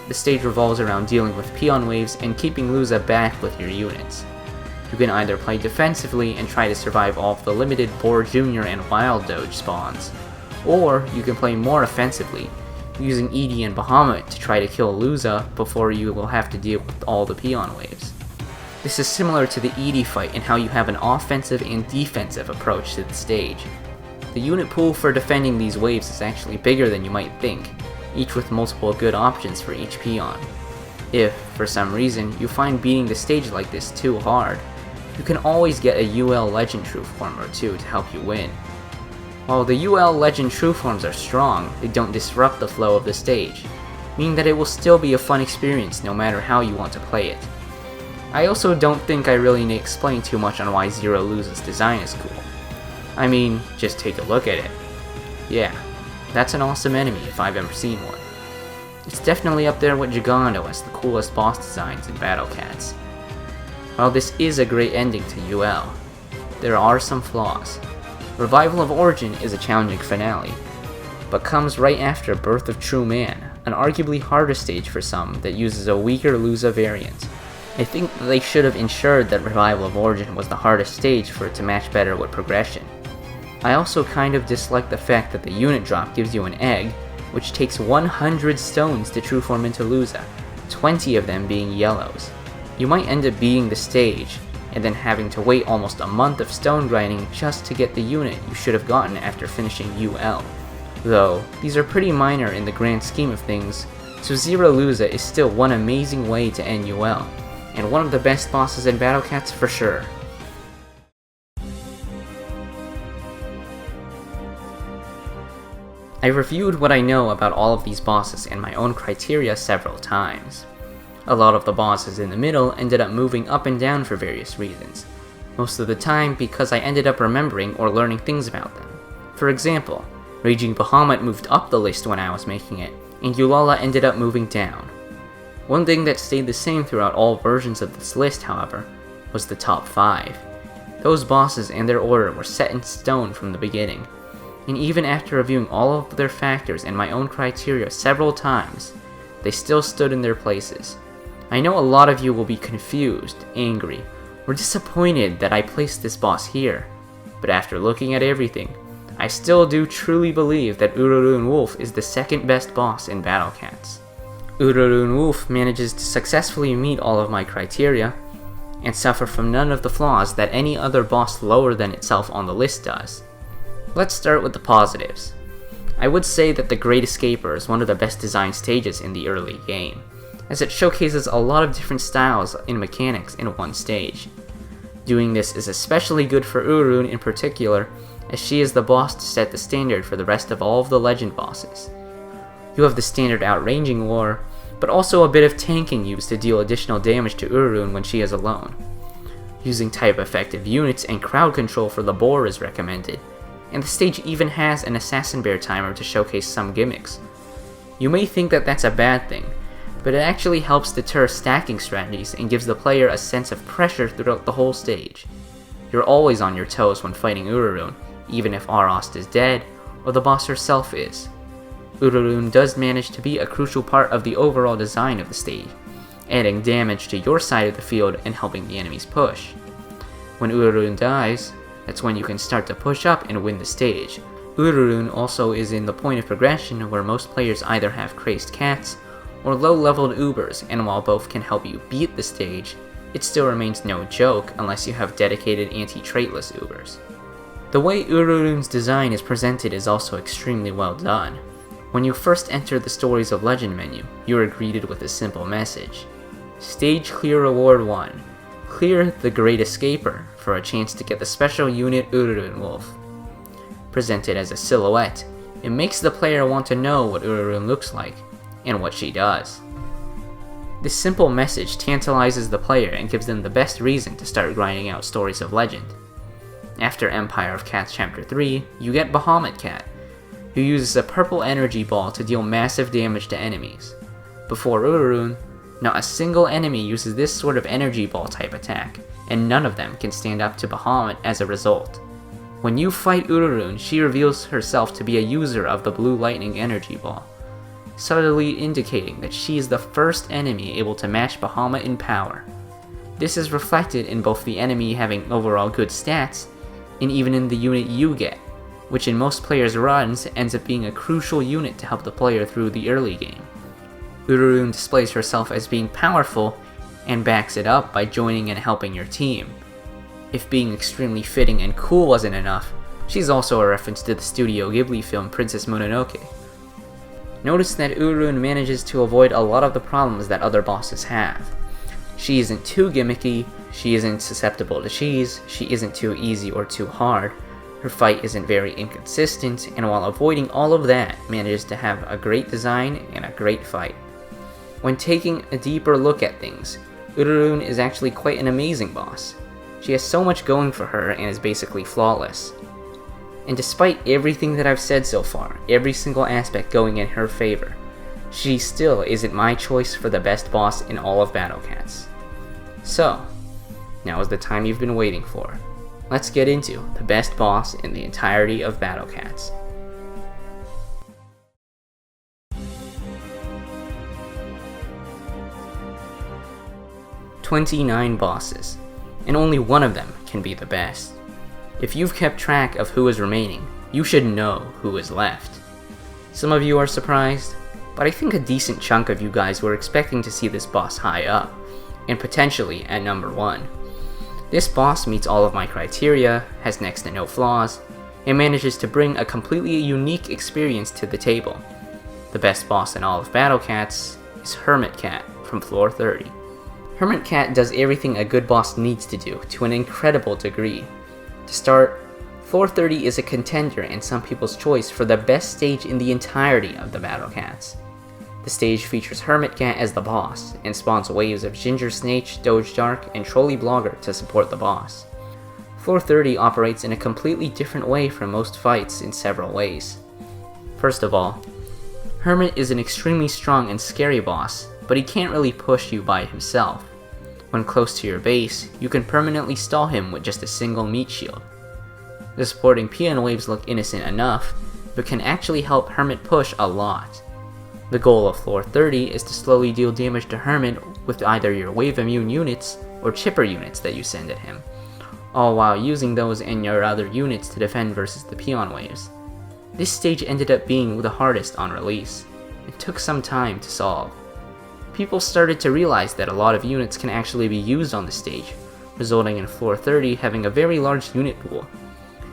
The stage revolves around dealing with peon waves and keeping Luza back with your units. You can either play defensively and try to survive all of the limited Boar Jr. and Wild Doge spawns, or you can play more offensively, using Edie and Bahamut to try to kill Luza before you will have to deal with all the peon waves. This is similar to the Edie fight in how you have an offensive and defensive approach to the stage. The unit pool for defending these waves is actually bigger than you might think, each with multiple good options for each peon. If, for some reason, you find beating the stage like this too hard, you can always get a UL Legend True Form or 2 to help you win. While the UL Legend True Forms are strong, they don't disrupt the flow of the stage, meaning that it will still be a fun experience no matter how you want to play it. I also don't think I really need to explain too much on why Zero Luza's design is cool. I mean, just take a look at it. Yeah, that's an awesome enemy if I've ever seen one. It's definitely up there with Jagando as the coolest boss designs in Battle Cats. While this is a great ending to UL, there are some flaws. Revival of Origin is a challenging finale, but comes right after Birth of True Man, an arguably harder stage for some that uses a weaker Luza variant. I think that they should have ensured that Revival of Origin was the hardest stage for it to match better with progression. I also kind of dislike the fact that the unit drop gives you an egg, which takes 100 stones to true form into Luza, 20 of them being yellows. You might end up beating the stage, and then having to wait almost a month of stone grinding just to get the unit you should have gotten after finishing UL. Though, these are pretty minor in the grand scheme of things, so Zero Luza is still one amazing way to end UL, and one of the best bosses in Battle Cats for sure. I reviewed what I know about all of these bosses and my own criteria several times. A lot of the bosses in the middle ended up moving up and down for various reasons, most of the time because I ended up remembering or learning things about them. For example, Raging Bahamut moved up the list when I was making it, and Yulala ended up moving down. One thing that stayed the same throughout all versions of this list, however, was the top 5. Those bosses and their order were set in stone from the beginning, and even after reviewing all of their factors and my own criteria several times, they still stood in their places. I know a lot of you will be confused, angry, or disappointed that I placed this boss here, but after looking at everything, I still do truly believe that Ururun Wolf is the second best boss in Battle Cats. Ururun Wolf manages to successfully meet all of my criteria, and suffer from none of the flaws that any other boss lower than itself on the list does. Let's start with the positives. I would say that the Great Escaper is one of the best designed stages in the early game, as it showcases a lot of different styles and mechanics in one stage. Doing this is especially good for Ururun in particular, as she is the boss to set the standard for the rest of all of the legend bosses. You have the standard outranging war, but also a bit of tanking used to deal additional damage to Ururun when she is alone. Using type effective units and crowd control for the boar is recommended, and the stage even has an assassin bear timer to showcase some gimmicks. You may think that that's a bad thing, but it actually helps deter stacking strategies and gives the player a sense of pressure throughout the whole stage. You're always on your toes when fighting Ururun, even if Arost is dead, or the boss herself is. Ururun does manage to be a crucial part of the overall design of the stage, adding damage to your side of the field and helping the enemies push. When Ururun dies, that's when you can start to push up and win the stage. Ururun also is in the point of progression where most players either have crazed cats or low-leveled Ubers, and while both can help you beat the stage, it still remains no joke unless you have dedicated anti-traitless Ubers. The way Ururun's design is presented is also extremely well done. When you first enter the Stories of Legend menu, you are greeted with a simple message. Stage Clear Reward 1. Clear the Great Escaper for a chance to get the special unit Ururun Wolf. Presented as a silhouette, it makes the player want to know what Ururun looks like, and what she does. This simple message tantalizes the player and gives them the best reason to start grinding out Stories of Legend. After Empire of Cats Chapter 3, you get Bahamut Cat, who uses a purple energy ball to deal massive damage to enemies. Before Ururun, not a single enemy uses this sort of energy ball type attack, and none of them can stand up to Bahamut as a result. When you fight Ururun, she reveals herself to be a user of the blue lightning energy ball, subtly indicating that she is the first enemy able to match Bahamut in power. This is reflected in both the enemy having overall good stats, and even in the unit you get, which in most players' runs ends up being a crucial unit to help the player through the early game. Ururun displays herself as being powerful, and backs it up by joining and helping your team. If being extremely fitting and cool wasn't enough, she's also a reference to the Studio Ghibli film Princess Mononoke. Notice that Ururun manages to avoid a lot of the problems that other bosses have. She isn't too gimmicky, she isn't susceptible to cheese, she isn't too easy or too hard, her fight isn't very inconsistent, and while avoiding all of that, manages to have a great design and a great fight. When taking a deeper look at things, Ururun is actually quite an amazing boss. She has so much going for her and is basically flawless. And despite everything that I've said so far, every single aspect going in her favor, she still isn't my choice for the best boss in all of Battle Cats. So, now is the time you've been waiting for. Let's get into the best boss in the entirety of Battle Cats. "29 bosses, and only one of them can be the best. If you've kept track of who is remaining, you should know who is left. Some of you are surprised, but I think a decent chunk of you guys were expecting to see this boss high up, and potentially at number 1. This boss meets all of my criteria, has next to no flaws, and manages to bring a completely unique experience to the table. The best boss in all of Battle Cats is Hermit Cat from floor 30. Hermit Cat does everything a good boss needs to do to an incredible degree. To start, floor 30 is a contender and some people's choice for the best stage in the entirety of the Battle Cats. The stage features Hermit Cat as the boss, and spawns waves of Ginger Snake, Doge Dark, and Trolley Blogger to support the boss. Floor 30 operates in a completely different way from most fights in several ways. First of all, Hermit is an extremely strong and scary boss, but he can't really push you by himself. When close to your base, you can permanently stall him with just a single meat shield. The supporting peon waves look innocent enough, but can actually help Hermit push a lot. The goal of floor 30 is to slowly deal damage to Hermit with either your wave immune units or chipper units that you send at him, all while using those and your other units to defend versus the peon waves. This stage ended up being the hardest on release. It took some time to solve. People started to realize that a lot of units can actually be used on the stage, resulting in floor 30 having a very large unit pool.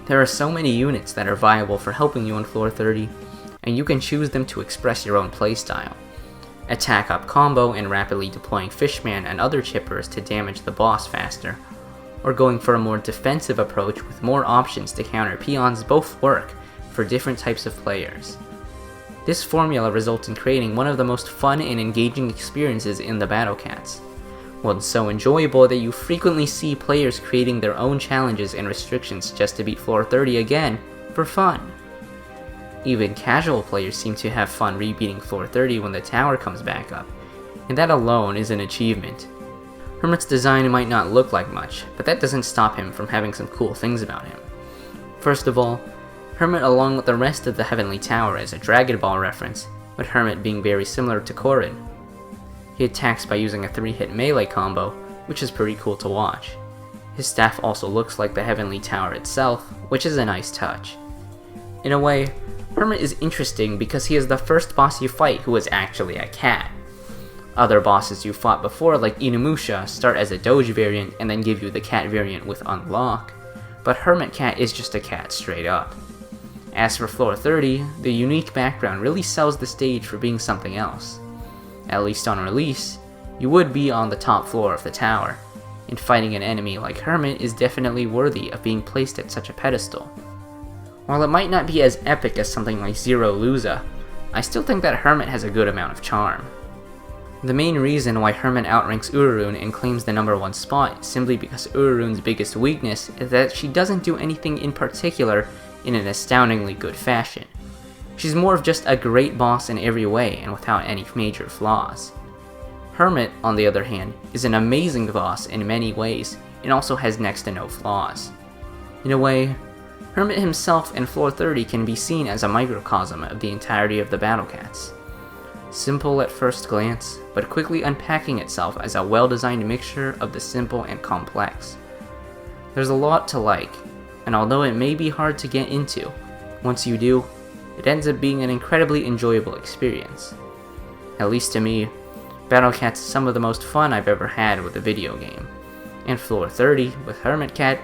There are so many units that are viable for helping you on floor 30, and you can choose them to express your own playstyle. Attack up combo and rapidly deploying Fishman and other chippers to damage the boss faster, or going for a more defensive approach with more options to counter peons both work for different types of players. This formula results in creating one of the most fun and engaging experiences in the Battle Cats. One so enjoyable that you frequently see players creating their own challenges and restrictions just to beat floor 30 again for fun. Even casual players seem to have fun rebeating floor 30 when the tower comes back up, and that alone is an achievement. Hermit's design might not look like much, but that doesn't stop him from having some cool things about him. First of all, Hermit along with the rest of the Heavenly Tower is a Dragon Ball reference, with Hermit being very similar to Corin. He attacks by using a 3-hit melee combo, which is pretty cool to watch. His staff also looks like the Heavenly Tower itself, which is a nice touch. In a way, Hermit is interesting because he is the first boss you fight who is actually a cat. Other bosses you fought before, like Inumusha, start as a Doge variant and then give you the cat variant with Unlock, but Hermit Cat is just a cat straight up. As for floor 30, the unique background really sells the stage for being something else. At least on release, you would be on the top floor of the tower, and fighting an enemy like Hermit is definitely worthy of being placed at such a pedestal. While it might not be as epic as something like Zero Luza, I still think that Hermit has a good amount of charm. The main reason why Hermit outranks Ururun and claims the number 1 spot is simply because Ururun's biggest weakness is that she doesn't do anything in particular in an astoundingly good fashion. She's more of just a great boss in every way and without any major flaws. Hermit, on the other hand, is an amazing boss in many ways and also has next to no flaws. In a way, Hermit himself and floor 30 can be seen as a microcosm of the entirety of the Battle Cats. Simple at first glance, but quickly unpacking itself as a well-designed mixture of the simple and complex. There's a lot to like, and although it may be hard to get into, once you do, it ends up being an incredibly enjoyable experience. At least to me, Battle Cats is some of the most fun I've ever had with a video game, and floor 30 with Hermit Cat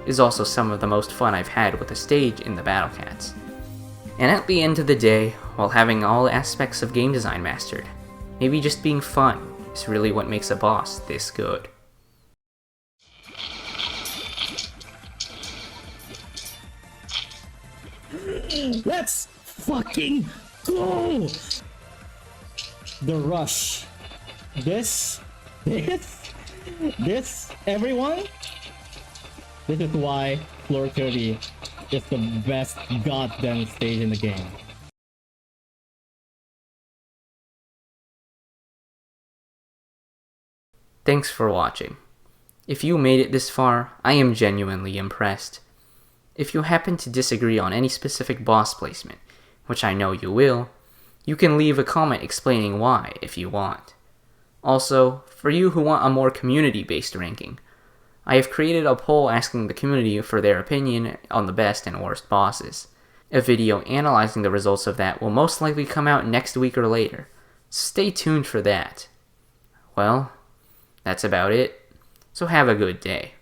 is also some of the most fun I've had with a stage in the Battle Cats. And at the end of the day, while having all aspects of game design mastered, maybe just being fun is really what makes a boss this good. Let's fucking go! The rush. This, everyone? This is why floor 30 is the best goddamn stage in the game. Thanks for watching. If you made it this far, I am genuinely impressed. If you happen to disagree on any specific boss placement, which I know you will, you can leave a comment explaining why if you want. Also, for you who want a more community-based ranking, I have created a poll asking the community for their opinion on the best and worst bosses. A video analyzing the results of that will most likely come out next week or later, so stay tuned for that. Well, that's about it, so have a good day.